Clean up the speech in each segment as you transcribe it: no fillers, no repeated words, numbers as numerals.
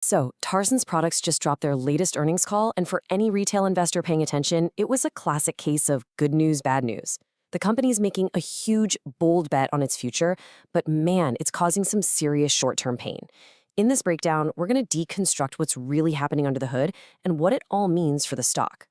So, Tarsons products just dropped their latest earnings call, and for any retail investor paying attention, it was a classic case of good news, bad news. The company's making a huge, bold bet on its future, but man, it's causing some serious short-term pain. In this breakdown, we're going to deconstruct what's really happening under the hood and what it all means for the stock.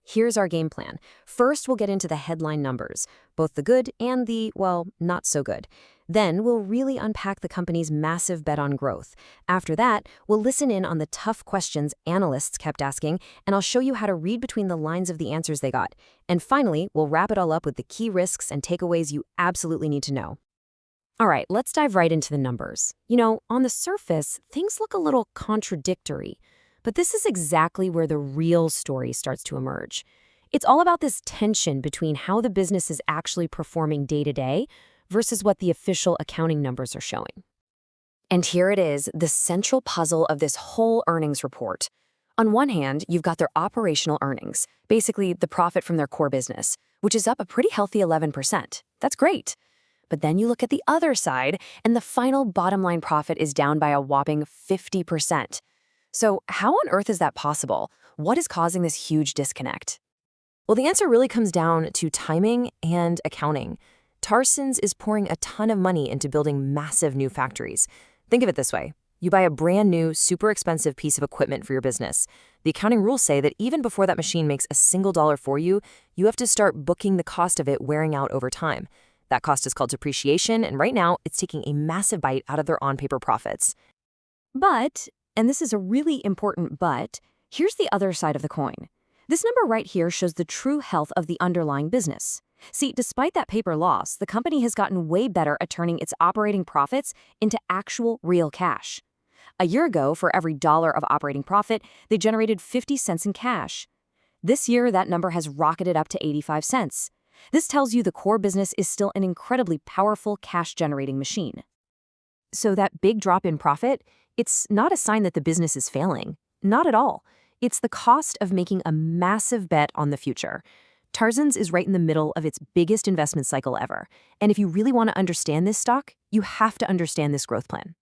Here's our game plan. First, we'll get into the headline numbers, both the good and the, well, not so good. Then we'll really unpack the company's massive bet on growth. After that, we'll listen in on the tough questions analysts kept asking, and I'll show you how to read between the lines of the answers they got. And finally, we'll wrap it all up with the key risks and takeaways you absolutely need to know. All right, let's dive right into the numbers. On the surface, things look a little contradictory, but this is exactly where the real story starts to emerge. It's all about this tension between how the business is actually performing day to day versus what the official accounting numbers are showing. And here it is, the central puzzle of this whole earnings report. On one hand, you've got their operational earnings, basically the profit from their core business, which is up a pretty healthy 11%. That's great. But then you look at the other side, and the final bottom line profit is down by a whopping 50%. So how on earth is that possible? What is causing this huge disconnect? Well, the answer really comes down to timing and accounting. Tarsons is pouring a ton of money into building massive new factories. Think of it this way. You buy a brand new, super expensive piece of equipment for your business. The accounting rules say that even before that machine makes a single dollar for you, you have to start booking the cost of it wearing out over time. That cost is called depreciation, and right now, it's taking a massive bite out of their on-paper profits. But, and this is a really important but, here's the other side of the coin. This number right here shows the true health of the underlying business. See, despite that paper loss, the company has gotten way better at turning its operating profits into actual real cash. A year ago, for every dollar of operating profit, they generated 50 cents in cash. This year, that number has rocketed up to 85 cents. This tells you the core business is still an incredibly powerful cash-generating machine. So that big drop in profit, it's not a sign that the business is failing. Not at all. It's the cost of making a massive bet on the future. Tarsons is right in the middle of its biggest investment cycle ever. And if you really want to understand this stock, you have to understand this growth plan.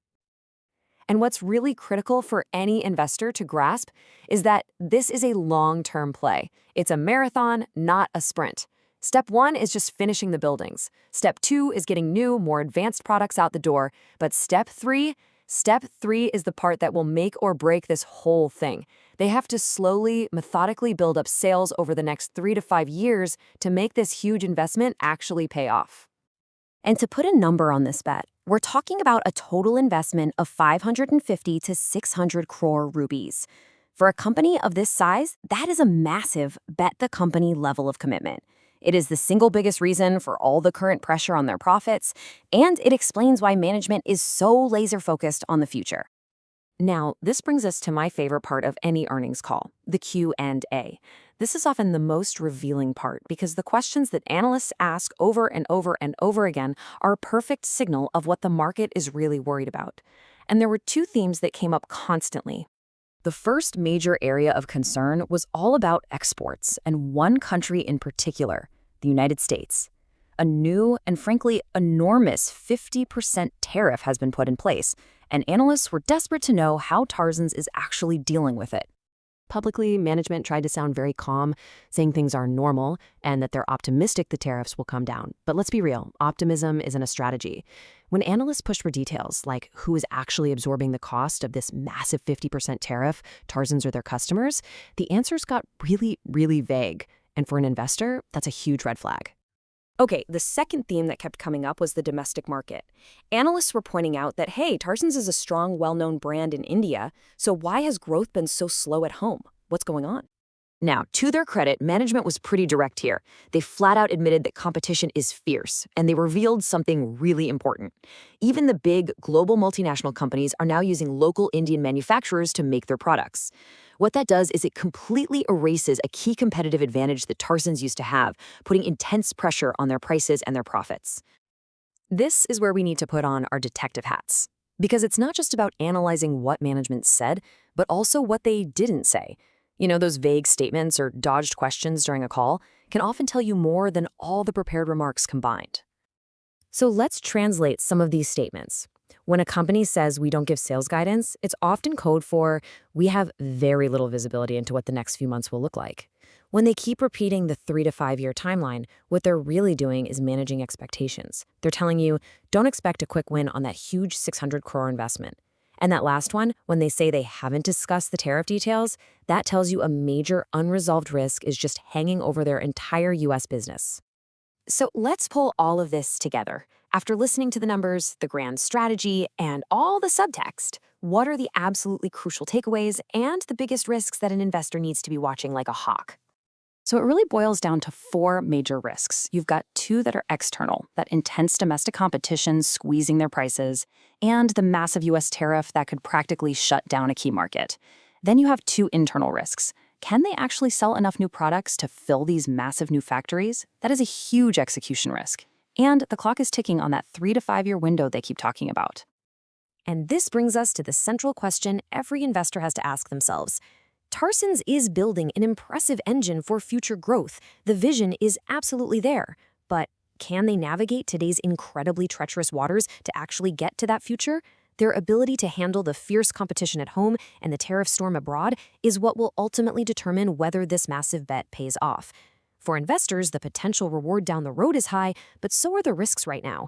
And what's really critical for any investor to grasp is that this is a long-term play. It's a marathon, not a sprint. Step 1 is just finishing the buildings. Step 2 is getting new, more advanced products out the door. But Step 3 is the part that will make or break this whole thing. They have to slowly, methodically build up sales over the next 3 to 5 years to make this huge investment actually pay off. And to put a number on this bet, we're talking about a total investment of 550 to 600 crore rupees. For a company of this size, that is a massive bet-the-company level of commitment. It is the single biggest reason for all the current pressure on their profits, and it explains why management is so laser-focused on the future. Now, this brings us to my favorite part of any earnings call, the Q&A. This is often the most revealing part because the questions that analysts ask over and over and over again are a perfect signal of what the market is really worried about. And there were two themes that came up constantly. The first major area of concern was all about exports, and one country in particular, the United States. A new and frankly enormous 50% tariff has been put in place, and analysts were desperate to know how Tarsons is actually dealing with it. Publicly, management tried to sound very calm, saying things are normal and that they're optimistic the tariffs will come down. But let's be real, optimism isn't a strategy. When analysts pushed for details, like who is actually absorbing the cost of this massive 50% tariff, Tarsons or their customers, the answers got really, really vague. And for an investor, that's a huge red flag. Okay, the second theme that kept coming up was the domestic market. Analysts were pointing out that, hey, Tarsons is a strong, well-known brand in India, so why has growth been so slow at home? What's going on? Now, to their credit, management was pretty direct here. They flat out admitted that competition is fierce, and they revealed something really important. Even the big global multinational companies are now using local Indian manufacturers to make their products. What that does is it completely erases a key competitive advantage that Tarsons used to have, putting intense pressure on their prices and their profits. This is where we need to put on our detective hats. Because it's not just about analyzing what management said, but also what they didn't say. Those vague statements or dodged questions during a call can often tell you more than all the prepared remarks combined. So let's translate some of these statements. When a company says we don't give sales guidance, it's often code for we have very little visibility into what the next few months will look like. When they keep repeating the 3 to 5 year timeline, what they're really doing is managing expectations. They're telling you, don't expect a quick win on that huge 600 crore investment. And that last one, when they say they haven't discussed the tariff details, that tells you a major unresolved risk is just hanging over their entire US business. So let's pull all of this together. After listening to the numbers, the grand strategy, and all the subtext, what are the absolutely crucial takeaways and the biggest risks that an investor needs to be watching like a hawk? So it really boils down to four major risks. You've got two that are external, that intense domestic competition squeezing their prices, and the massive US tariff that could practically shut down a key market. Then you have two internal risks. Can they actually sell enough new products to fill these massive new factories? That is a huge execution risk. And the clock is ticking on that 3 to 5 year window they keep talking about. And this brings us to the central question every investor has to ask themselves. Tarsons is building an impressive engine for future growth. The vision is absolutely there. But can they navigate today's incredibly treacherous waters to actually get to that future? Their ability to handle the fierce competition at home and the tariff storm abroad is what will ultimately determine whether this massive bet pays off. For investors, the potential reward down the road is high, but so are the risks right now.